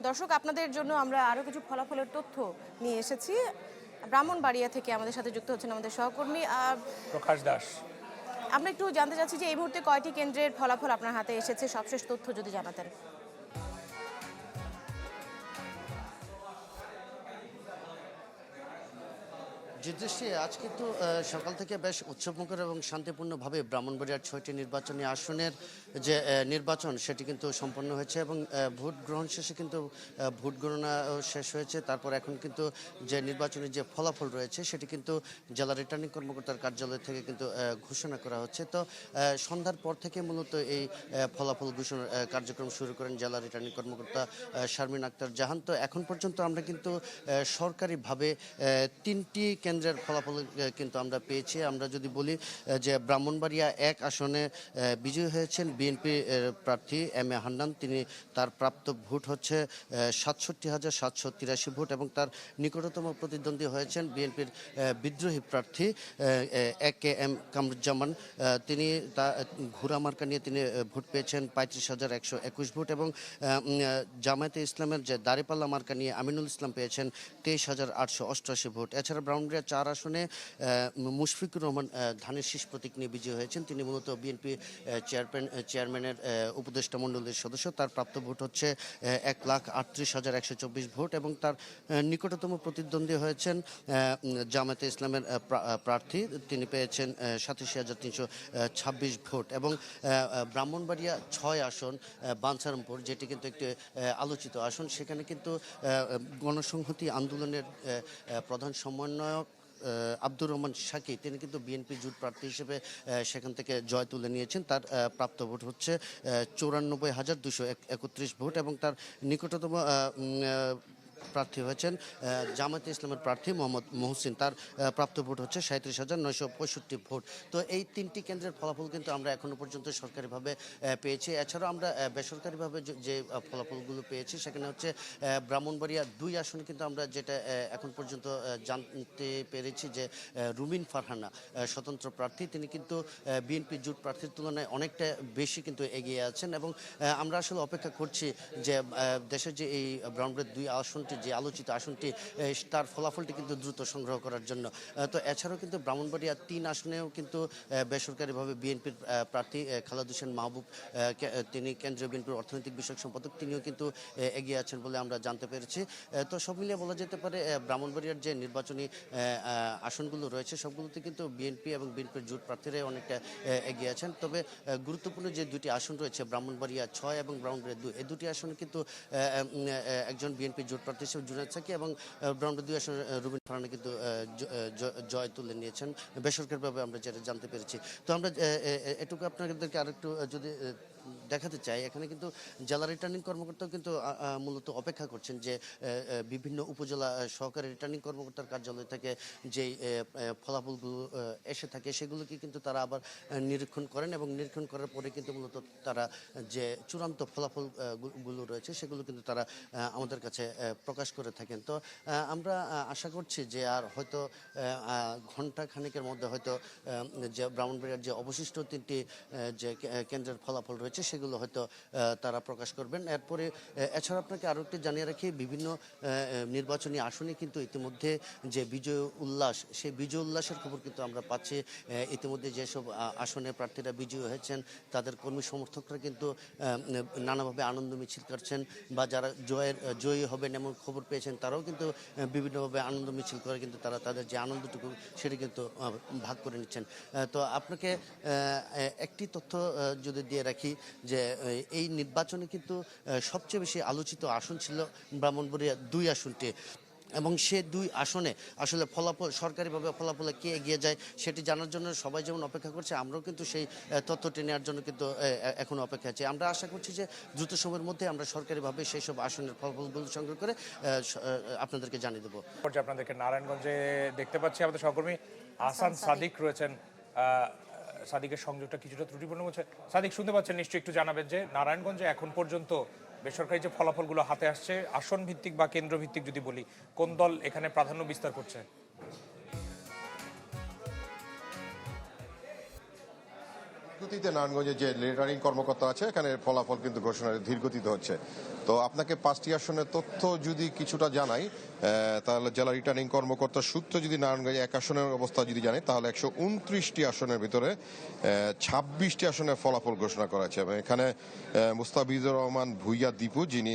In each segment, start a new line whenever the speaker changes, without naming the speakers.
দর্শক, আপনাদের জন্য আমরা আরও কিছু ফলাফলের তথ্য নিয়ে এসেছি। ব্রাহ্মণবাড়িয়া থেকে আমাদের সাথে যুক্ত হচ্ছেন আমাদের সহকর্মী
প্রকাশ দাস।
আমরা একটু জানতে চাচ্ছি যে এই মুহূর্তে কয়টি কেন্দ্রের ফলাফল আপনার হাতে এসেছে, সবশেষ তথ্য যদি জানাতেন।
যে দৃষ্টি আজ কিন্তু সকাল থেকে বেশ উৎসবমুখর এবং শান্তিপূর্ণভাবে ব্রাহ্মণবাড়িয়ার ৬টি নির্বাচনী আসনের যে নির্বাচন সেটি কিন্তু সম্পন্ন হয়েছে এবং ভোট গ্রহণ শেষে কিন্তু ভোট গণনা শেষ হয়েছে। তারপর এখন কিন্তু যে নির্বাচনী যে ফলাফল রয়েছে সেটি কিন্তু জেলা রিটার্নিং কর্মকর্তার কার্যালয় থেকে কিন্তু ঘোষণা করা হচ্ছে। তো সন্ধ্যার পর থেকে মূলত এই ফলাফল ঘোষণার কার্যক্রম শুরু করেন জেলা রিটার্নিং কর্মকর্তা শারমিন আক্তার জাহান। তো এখন পর্যন্ত আমরা কিন্তু সরকারিভাবে ৩টি কেন্দ্রের ফলাফল কিন্তু আমরা পেয়েছি। আমরা যদি বলি যে ব্রাহ্মণবাড়িয়া ১ আসনে বিজয়ী হয়েছেন বিএনপি প্রার্থী এম এ হান্নান। তিনি তার প্রাপ্ত ভোট হচ্ছে ৬৭,৭৮৩ ভোট এবং তার নিকটতম প্রতিদ্বন্দ্বী হয়েছেন বিএনপির বিদ্রোহী প্রার্থী এ কে এম কামরুজ্জামান। তিনি ঘোড়া মার্কা নিয়ে তিনি ভোট পেয়েছেন ৩৫,১২১ ভোট এবং জামায়াতে ইসলামের যে দাঁড়িপাল্লা মার্কা নিয়ে আমিনুল ইসলাম পেয়েছেন ২৩,৮৮৮ ভোট। এছাড়া ব্রাহ্মণবাড়িয়া ৪ আসনে মুশফিকুর রহমান ধানের শীষ প্রতীক নিয়ে বিজয়ী হয়েছেন। তিনি মূলত বিএনপি চেয়ারম্যানের উপদেষ্টা মণ্ডলীর সদস্য। তার প্রাপ্ত ভোট হচ্ছে ১,৩৮,১২৪ ভোট এবং তার নিকটতম প্রতিদ্বন্দ্বী হয়েছেন জামায়াতে ইসলামের প্রার্থী। তিনি পেয়েছেন ৮৭,৩২৬ ভোট এবং ব্রাহ্মণবাড়িয়া ৬ আসন বাঞ্ছারামপুর, যেটি কিন্তু একটি আলোচিত আসন, সেখানে কিন্তু গণসংহতি আন্দোলনের প্রধান সমন্বয়ক আব্দুর রহমান শাকি তিনি কিন্তু বিএনপি জোট প্রার্থী হিসেবে সেখান থেকে জয় তুলে নিয়েছেন। তার প্রাপ্ত ভোট হচ্ছে ৯৪,২৩১ ভোট এবং তার নিকটতম প্রার্থী হয়েছেন জামায়াতে ইসলামের প্রার্থী মোহাম্মদ মহসিন। তার প্রাপ্ত ভোট হচ্ছে ৩৭,৯৬৫ ভোট। তো এই ৩টি কেন্দ্রের ফলাফল কিন্তু আমরা এখনো পর্যন্ত সরকারিভাবে পেয়েছি। এছাড়াও আমরা বেসরকারিভাবে যে ফলাফলগুলো পেয়েছি সেখানে হচ্ছে ব্রাহ্মণবাড়িয়া ২ আসনে কিন্তু আমরা যেটা এখন পর্যন্ত জানতে পেরেছি যে রুমিন ফারহানা স্বতন্ত্র প্রার্থী, তিনি কিন্তু বিএনপি জোট প্রার্থীর তুলনায় অনেকটা বেশি কিন্তু এগিয়ে আছেন এবং আমরা আসলে অপেক্ষা করছি যে দেশের যে এই ব্রাহ্মণবাড়িয়া ২ আসনটি, যে আলোচিত আসনটি, তার ফলাফলটি কিন্তু দ্রুত সংগ্রহ করার জন্য। তো এছাড়াও কিন্তু ব্রাহ্মণবাড়িয়া ৩ আসনেও কিন্তু বেসরকারিভাবে বিএনপির প্রার্থী খালেদ হোসেন মাহবুব, তিনি কেন্দ্রীয় বিএনপির অর্থনৈতিক বিষয়ক সম্পাদক, তিনিও কিন্তু এগিয়ে আছেন বলে আমরা জানতে পেরেছি। তো সব মিলিয়ে বলা যেতে পারে ব্রাহ্মণবাড়িয়ার যে নির্বাচনী আসনগুলো রয়েছে সবগুলোতে কিন্তু বিএনপি এবং বিএনপির জোট প্রার্থীরাই অনেকটা এগিয়ে আছেন। তবে গুরুত্বপূর্ণ যে দুটি আসন রয়েছে ব্রাহ্মণবাড়িয়া ৬ এবং ব্রাহ্মণবাড়িয়া ২, এই দুটি আসনে কিন্তু একজন বিএনপি জোট প্রার্থী হিসেবে জুনায়েদ সাকি এবং ব্রাহ্মণবাড়িয়া ২ আসনে রুবিন ফারহানা কিন্তু জয় তুলে নিয়েছেন বেসরকারিভাবে, আমরা যেটা জানতে পেরেছি। তো আমরা এটুকু আপনাদেরকে আরেকটু যদি দেখাতে চাই, এখানে কিন্তু জেলা রিটার্নিং কর্মকর্তাও কিন্তু মূলত অপেক্ষা করছেন যে বিভিন্ন উপজেলা সহকারী রিটার্নিং কর্মকর্তার কার্যালয় থেকে যেই ফলাফলগুলো এসে থাকে সেগুলোকে কিন্তু তারা আবার নিরীক্ষণ করেন এবং নিরীক্ষণ করার পরে কিন্তু মূলত তারা যে চূড়ান্ত ফলাফল গুলো রয়েছে সেগুলো কিন্তু তারা আমাদের কাছে প্রকাশ করে থাকেন। তো আমরা আশা করছি যে আর হয়তো ঘন্টা খানেকের মধ্যে হয়তো যে ব্রাহ্মণবাড়িয়ার যে অবশিষ্ট ৩টি যে কেন্দ্রের ফলাফল রয়েছে সেগুলো হয়তো তারা প্রকাশ করবেন। এরপরে এছাড়া আপনাকে আরও একটি জানিয়ে রাখি, বিভিন্ন নির্বাচনী আসনে কিন্তু ইতিমধ্যে যে বিজয় উল্লাস, সেই বিজয় উল্লাসের খবর কিন্তু আমরা পাচ্ছি। ইতিমধ্যে যেসব আসনে প্রার্থীরা বিজয়ী হয়েছেন তাদের কর্মী সমর্থকরা কিন্তু নানাভাবে আনন্দ মিছিল করছেন, বা যারা জয়ী হবেন এমন খবর পেয়েছেন তারাও কিন্তু বিভিন্নভাবে আনন্দ মিছিল করে কিন্তু তারা তাদের যে আনন্দটুকু সেটি কিন্তু ভাগ করে নিচ্ছেন। তো আপনাকে একটি তথ্য যদি দিয়ে রাখি যে এই নির্বাচনে কিন্তু সবচেয়ে বেশি আলোচিত আসন ছিল ব্রাহ্মণবাড়িয়া ২ আসনটি এবং সে ২ আসনে আসলে ফলাফল সরকারিভাবে ফলাফলে কে এগিয়ে যায় সেটি জানার জন্য সবাই যেমন অপেক্ষা করছে, আমরাও কিন্তু সেই তথ্যটি নেওয়ার জন্য কিন্তু এখনও অপেক্ষা আছি। আমরা আশা করছি যে দ্রুত সময়ের মধ্যে আমরা সরকারিভাবে সেই সব আসনের ফলাফলগুলো সংগ্রহ করে আপনাদেরকে জানিয়ে দেবো।
আপনাদেরকে নারায়ণগঞ্জে দেখতে পাচ্ছি আমাদের সহকর্মী আহসান সাদিক রয়েছেন। সাদিকের সংযোগটা কিছুটা ত্রুটিপূর্ণ বলছে। সাদিক শুনতে পাচ্ছেন নিশ্চয়ই, একটু জানাবেন যে নারায়ণগঞ্জে এখন পর্যন্ত বেসরকারি যে ফলাফলগুলো হাতে আসছে আসন ভিত্তিক বা কেন্দ্র ভিত্তিক যদি বলি, কোন দল এখানে প্রাধান্য বিস্তার করছে?
গতিতে নারায়ণগঞ্জে যে রিটার্নিং কর্মকর্তা আছে এখানে ফলাফল কিন্তু ঘোষণার ধীর গতিতে হচ্ছে। তো আপনাকে 5টি আসনের তথ্য যদি কিছুটা জানাই, তাহলে জেলা রিটার্নিং কর্মকর্তার সূত্র যদি নারায়ণগঞ্জে 1 আসনের অবস্থা যদি জানি, তাহলে 129টি আসনের ভিতরে 26টি আসনের ফলাফল ঘোষণা করা হয়েছে। এবং এখানে মুস্তাফিজুর রহমান ভুইয়া দীপু, যিনি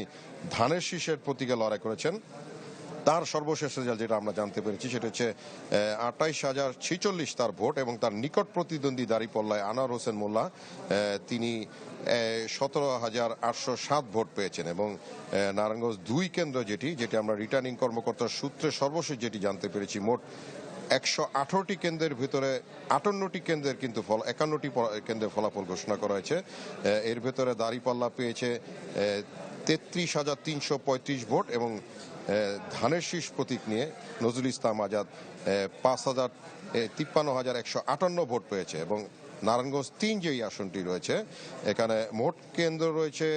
ধানের শীষের প্রতীকে লড়াই করেছেন, তার সর্বশেষ রেজাল্ট যেটা আমরা জানতে পেরেছি সেটা হচ্ছে 28,046 তার ভোট, এবং তার নিকট প্রতিদ্বন্দ্বী দাঁড়িপাল্লায় আনোয়ার হোসেন মোল্লা, তিনি 17,807 ভোট পেয়েছেন। এবং নারায়ণগঞ্জ 2 কেন্দ্র যেটি আমরা রিটার্নিং কর্মকর্তার সূত্রে সর্বশেষ যেটি জানতে পেরেছি, মোট 118টি কেন্দ্রের ভিতরে 58টি কেন্দ্রের কিন্তু 51টি কেন্দ্রের ফলাফল ঘোষণা করা হয়েছে। এর ভেতরে দাঁড়িপাল্লা পেয়েছে 33,335 ভোট, এবং ধানের শীষ প্রতীক নিয়ে নজরুল ইসলাম আজাদ 53,158 ভোট পেয়েছে। এবং নারায়ণগঞ্জ 3 যেই আসনটি রয়েছে, এখানে মোট কেন্দ্র রয়েছে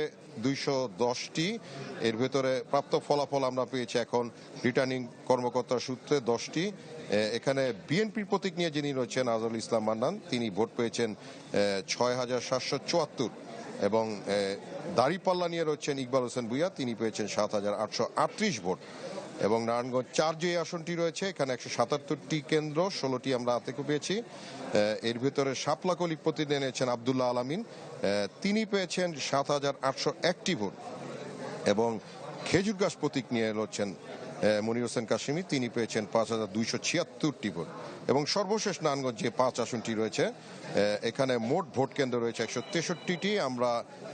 210টি। এর ভেতরে প্রাপ্ত ফলাফল আমরা পেয়েছি এখন রিটার্নিং কর্মকর্তার সূত্রে 10টি। এখানে বিএনপির প্রতীক নিয়ে যিনি রয়েছেন আজহারুল ইসলাম মান্নান, তিনি ভোট পেয়েছেন 6,774, এবং দাঁড়িপাল্লা নিয়ে রয়েছেন ইকবাল হোসেন ভুইয়া, তিনি পেয়েছেন 7,838 ভোট। এবং নারায়ণগঞ্জ 4 যে আসনটি রয়েছে, এখানে 177টি কেন্দ্র, 16টি আমরা হাতে পেয়েছি। এর ভিতরে শাপলাকলি প্রতীক নিয়েছেন আব্দুল্লাহ আলামিন, তিনি পেয়েছেন 7,801টি ভোট। এবং খেজুর গাছ প্রতীক নিয়ে রয়েছেন মনির হোসেন কাশিমি, তিনি পেয়েছেন 5,276টি ভোট। এবং সর্বশেষ নারায়ণগঞ্জ যে 5 আসনটি রয়েছে, এখানে মোট ভোট কেন্দ্র রয়েছে 163টি, আমরা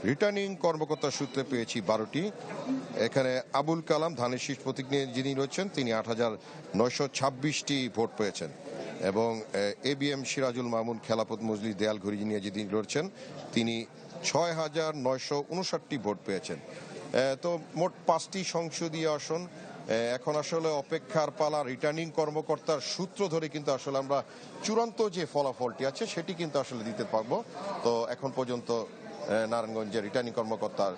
রিটার্নিং কর্মকর্তার সূত্রে পেয়েছি 12টি। এখানে আবুল কালাম ধানের শীষ প্রতীক নিয়ে যিনি রয়েছেন, তিনি 8,926টি ভোট পেয়েছেন। এবং ABM সিরাজুল মামুন খেলাপথ মজলিস দেয়ালঘড়ি নিয়ে যিনি লড়ছেন, তিনি 6,959টি ভোট পেয়েছেন। তো মোট 5টি সংসদীয় আসন। এখন আসলে অপেক্ষার পালা। রিটার্নিং কর্মকর্তার সূত্র ধরে কিন্তু আসলে আমরা চূড়ান্ত যে ফলাফলটি আছে সেটি কিন্তু আসলে দিতে পারবো। তো এখন পর্যন্ত নারায়ণগঞ্জের রিটার্নিং কর্মকর্তার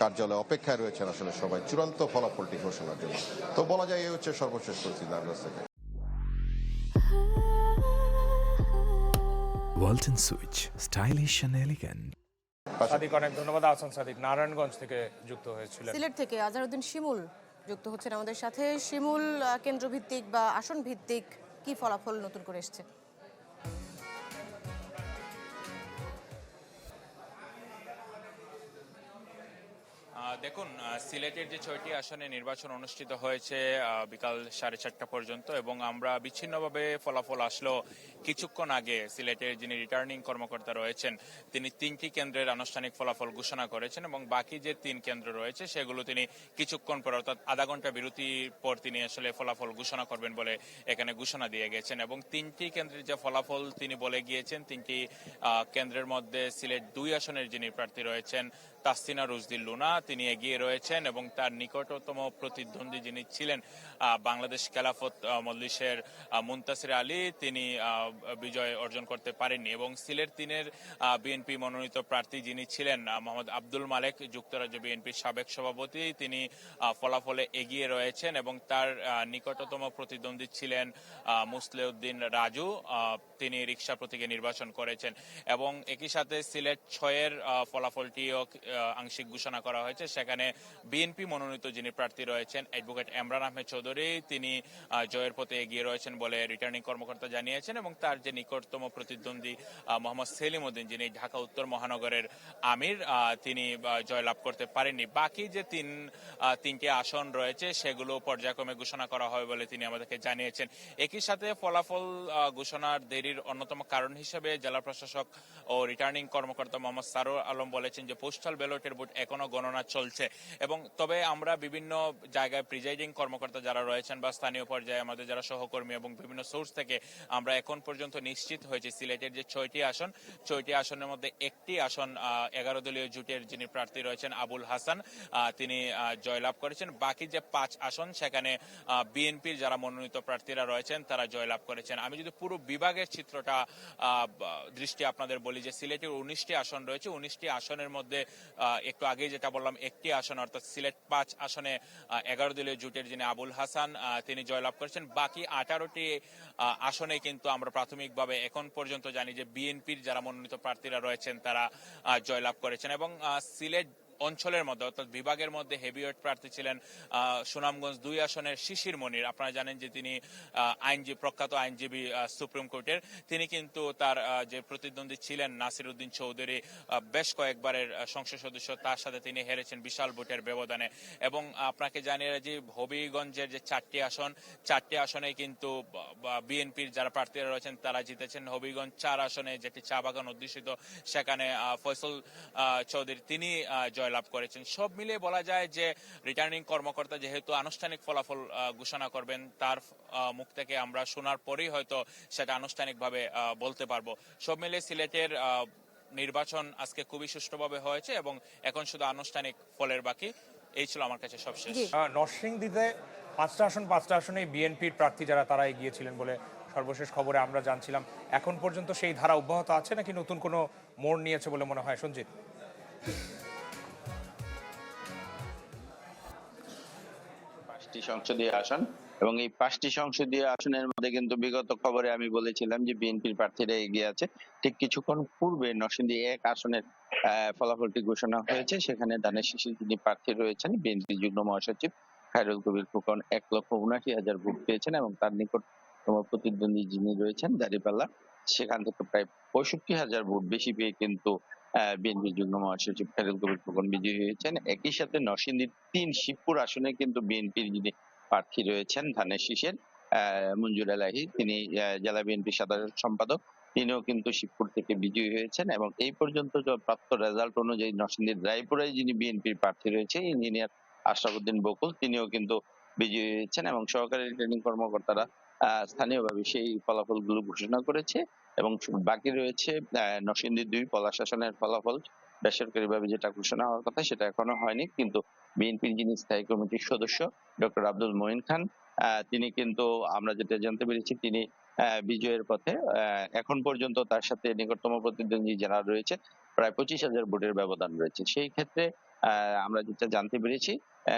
কার্যালয়ে অপেক্ষায় রয়েছেন আসলে সবাই চূড়ান্ত ফলাফলটি ঘোষণার জন্য। তো বলা যায় এই হচ্ছে সর্বশেষ পরিস্থিতি নারায়ণগঞ্জ থেকে।
Walton switch, stylish and elegant.
Sadiq, অনেক ধন্যবাদ। আহসান সাদিক নারায়ণগঞ্জ থেকে যুক্ত হয়েছিলেন।
সিলেট থেকে আজহারউদ্দিন শিমুল যুক্ত হচ্ছেন আমাদের সাথে। শিমুল, কেন্দ্রভিত্তিক বা আসন ভিত্তিক কি ফলাফল নতুন করে এসছে?
দেখুন, সিলেটের যে 6টি আসনে নির্বাচন অনুষ্ঠিত হয়েছে বিকাল 4:30 পর্যন্ত, এবং আমরা বিচ্ছিন্নভাবে ফলাফল আসলো কিছুক্ষণ আগে সিলেটের যিনি রিটার্নিং কর্মকর্তা রয়েছেন, তিনি 3টি কেন্দ্রের আনুষ্ঠানিক ফলাফল ঘোষণা করেছেন, এবং বাকি যে 3 কেন্দ্র রয়েছে সেগুলো তিনি কিছুক্ষণ পর, অর্থাৎ আধা ঘন্টা বিরতির পর তিনি আসলে ফলাফল ঘোষণা করবেন বলে এখানে ঘোষণা দিয়ে গেছেন। এবং 3টি কেন্দ্রের যে ফলাফল তিনি বলে গিয়েছেন, 3টি কেন্দ্রের মধ্যে সিলেট 2 আসনের যিনি প্রার্থী রয়েছেন তাসসিনা রুজদিল লুনা, তিনি এগিয়ে রয়েছেন, এবং তার নিকটতম প্রতিদ্বন্দ্বী যিনি ছিলেন বাংলাদেশ খেলাফত মজলিসের মুনতাসির আলী, তিনি বিজয় অর্জন করতে পারেননি। এবং সিলেট 3-এর বিএনপি মনোনীত প্রার্থী যিনি ছিলেন মোহাম্মদ আব্দুল মালেক, যুক্তরাজ্য বিএনপির সাবেক সভাপতি, তিনি ফলাফলে এগিয়ে রয়েছেন, এবং তার নিকটতম প্রতিদ্বন্দ্বী ছিলেন মুসলিউদ্দিন রাজু, তিনি রিকশা প্রতীকে নির্বাচন করেছেন। এবং একই সাথে সিলেট 6-এর ফলাফলটিও আংশিক ঘোষণা করা হয়েছে। সেখানে বিএনপি মনোনীত যিনি প্রার্থী রয়েছেন অ্যাডভোকেট এমরান আহমেদ চৌধুরী, তিনি জয়ের পথে এগিয়ে রয়েছেন বলে রিটার্নিং কর্মকর্তা জানিয়েছেন, এবং তার যে নিকটতম প্রতিদ্বন্দ্বী মোহাম্মদ সেলিম উদ্দিন, যিনি ঢাকা উত্তর মহানগরের আমির, তিনি জয়লাভ করতে পারেননি। বাকি যে 3টি আসন রয়েছে সেগুলো পর্যায়ক্রমে ঘোষণা করা হবে বলে তিনি আমাদেরকে জানিয়েছেন। একই সাথে ফলাফল ঘোষণার দেরির অন্যতম কারণ হিসেবে জেলা প্রশাসক ও রিটার্নিং কর্মকর্তা মোহাম্মদ সারোয়ার আলম বলেছেন যে পোস্টাল ব্যালটের ভোট এখনো গণনা চলছে। এবং তবে আমরা বিভিন্ন জায়গায় প্রিজাইডিং কর্মকর্তা যারা রয়েছেন বা স্থানীয় পর্যায়ে আমাদের যারা সহকর্মী এবং বিভিন্ন সোর্স থেকে আমরা এখন পর্যন্ত নিশ্চিত হয়েছি সিলেটের যে 6টি আসনের মধ্যে একটি আসন 11 দলীয় জোটের যিনি প্রার্থী রয়েছেন আবুল হাসান, তিনি জয়লাভ করেছেন। বাকি যে 5 আসন সেখানে বিএনপির যারা মনোনীত প্রার্থীরা রয়েছেন তারা জয়লাভ করেছেন। আমি যদি পুরো বিভাগের চিত্রটা দৃষ্টি আপনাদের বলি, যে সিলেটের 19টি আসন রয়েছে, 19টি আসনের মধ্যে একটু আগেই যেটা বললাম একটি আসন অর্থাৎ সিলেট 5 আসনে 11 দলীয় জোটের যিনি আবুল হাসান তিনি জয়লাভ করেছেন। বাকি 18টি আসনে কিন্তু আমরা প্রাথমিকভাবে এখন পর্যন্ত জানি যে বিএনপির যারা মনোনীত প্রার্থীরা রয়েছেন তারা জয়লাভ করেছেন। এবং সিলেট অঞ্চলের মধ্যে অর্থাৎ বিভাগের মধ্যে হেভিওয়েট প্রার্থী ছিলেন সুনামগঞ্জ 2 আসনের শিশির মনির। আপনারা জানেন যে তিনি প্রখ্যাত আইনজীবী সুপ্রিম কোর্টের। তিনি কিন্তু তার যে প্রতিদ্বন্দ্বী ছিলেন নাসির উদ্দিন চৌধুরী, বেশ কয়েকবারের সংসদ সদস্য, তার সাথে তিনি হেরেছেন বিশাল ভোটের ব্যবধানে। এবং আপনাকে জানিয়ে যে হবিগঞ্জের যে 4টি আসনে কিন্তু বিএনপির যারা প্রার্থীরা রয়েছেন তারা জিতেছেন। হবিগঞ্জ 4 আসনে যেটি চা বাগান অধ্যুষিত, সেখানে ফয়সল চৌধুরী তিনি জয়লাভ করেছেন। সব মিলিয়ে বলা যায় যে রিটার্নিং কর্মকর্তা যেহেতু আনুষ্ঠানিক ফলাফল ঘোষণা করবেন, তার মুখ থেকে আমরা শোনার পরেই হয়তো সেটা আনুষ্ঠানিকভাবে বলতে পারবো। সব মিলিয়ে সিলেটের নির্বাচন আজকে খুবই সুষ্ঠুভাবে হয়েছে এবং এখন শুধু আনুষ্ঠানিক ফলের বাকি। এই ছিল আমার কাছে সবশেষ।
নরসিংদীতে 5টা আসনে বিএনপির প্রার্থী যারা তারা এগিয়েছিলেন বলে সর্বশেষ খবরে আমরা জানছিলাম। এখন পর্যন্ত সেই ধারা অব্যাহত আছে নাকি নতুন কোনো মোড় নিয়েছে বলে মনে হয় সঞ্জিত?
সংসদীয় আসন এবং এই 5টি সংসদীয় আসনের মধ্যে কিন্তু বিগত খবরে আমি বলেছিলাম যে বিএনপির প্রার্থীরা এগিয়ে আছে। ঠিক কিছুক্ষণ পূর্বে নরসিংদী 1 আসনের ফলাফলটি ঘোষণা হয়েছে। সেখানে দানের শীষে যিনি প্রার্থী রয়েছেন বিএনপি যুগ্ম মহাসচিব খায়রুল কবির খোকন 1,79,000 ভোট পেয়েছেন এবং তার নিকটতম প্রতিদ্বন্দ্বী যিনি রয়েছেন দাঁড়িপাল্লা, সেখান থেকে প্রায় 65,000 ভোট বেশি পেয়ে কিন্তু বিএনপি যুগ্ম মহাসচিব খায়রুল কবির খোকন বিজয়ী হয়েছেন। একই সাথে নরসিংদীর 3 শিবপুর আসনে কিন্তু বিএনপির যিনি প্রার্থী রয়েছেন ধানের শীষের মঞ্জুর এলাহি, তিনি জেলা বিএনপি সাধারণ সম্পাদক, তিনিও কিন্তু শিবপুর থেকে বিজয়ী হয়েছেন। এবং এই পর্যন্ত প্রাপ্ত রেজাল্ট অনুযায়ী নরসিংদীর রায়পুরে যিনি বিএনপির প্রার্থী রয়েছে ইঞ্জিনিয়ার আশরাফুদ্দিন বকুল, তিনিও কিন্তু বিজয়ী হয়েছেন। এবং সহকারী রিটার্নিং কর্মকর্তারা স্থানীয়ভাবে সেই ফলাফলগুলো ঘোষণা করেছে। এবং বাকি রয়েছে নরসিংদী 2 পলাশ আসনের ফলাফল বেসরকারিভাবে যেটা ঘোষণা হওয়ার কথা সেটা এখনো হয়নি, কিন্তু বিএনপির যিনি স্থায়ী কমিটির সদস্য ডক্টর আব্দুল মঈন খান, তিনি কিন্তু আমরা যেটা জানতে পেরেছি তিনি বিজয়ের পথে। এখন পর্যন্ত তার সাথে নিকটতম প্রতিদ্বন্দ্বী যারা রয়েছে প্রায় 25,000 ভোটের ব্যবধান রয়েছে। সেই ক্ষেত্রে আমরা যেটা জানতে পেরেছি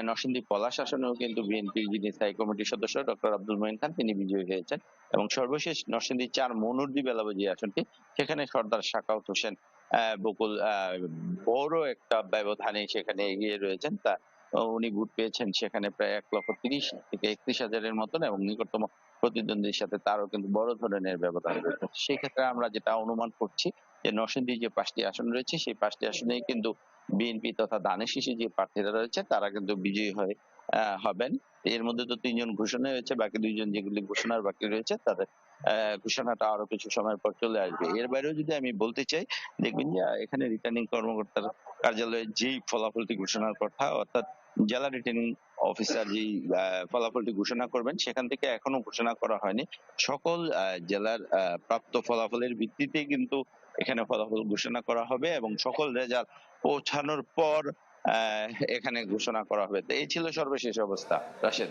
নরসিংদী পলাশ আসনেও কিন্তু বিএনপির যিনি স্থায়ী কমিটির সদস্য ডক্টর আব্দুল মঈন খান তিনি বিজয়ী হয়েছেন। এবং সর্বশেষ নরসিংদী 4 মনুরদি বেলাবাজি আসনটি, সেখানে সর্দার সাখাওয়াত হোসেন বকুল বড় একটা ব্যবধানে সেখানে এগিয়ে রয়েছেন। তা উনি ভোট পেয়েছেন সেখানে প্রায় 1,30,000 থেকে 31,000-এর মতন এবং নিকটতম প্রতিদ্বন্দ্বীর সাথে তারও কিন্তু বড় ধরনের ব্যবধান রয়েছে। সেই ক্ষেত্রে আমরা যেটা অনুমান করছি যে নরসিংদীর যে 5টি আসন রয়েছে সেই 5টি আসনেই কিন্তু বিএনপি তথা ধানের শীষে যে প্রার্থীরা রয়েছে তারা কিন্তু বিজয়ী হবেন। এর মধ্যে তো 3 জন ঘোষণা হয়েছে, বাকি 2 জন যেগুলি ঘোষণার বাকি রয়েছে তাদের ঘোষণাটা আরো কিছু সময় পর চলে আসবে। এর বাইরেও যদি আমি বলতে চাই, দেখবেন যে এখানে রিটার্নিং কর্মকর্তার কার্যালয়ে যেই ফলাফলটি ঘোষণার কথা অর্থাৎ জেলা রিটার্নিং অফিসার যেই ফলাফলটি ঘোষণা করবেন সেখান থেকে এখনো ঘোষণা করা হয়নি। সকল জেলার প্রাপ্ত ফলাফলের ভিত্তিতে কিন্তু এখানে ফলাফল ঘোষণা করা হবে এবং সকল রেজাল্ট পৌঁছানোর পর এখানে ঘোষণা করা হবে। তো এই ছিল সর্বশেষ অবস্থা। রাশেদ।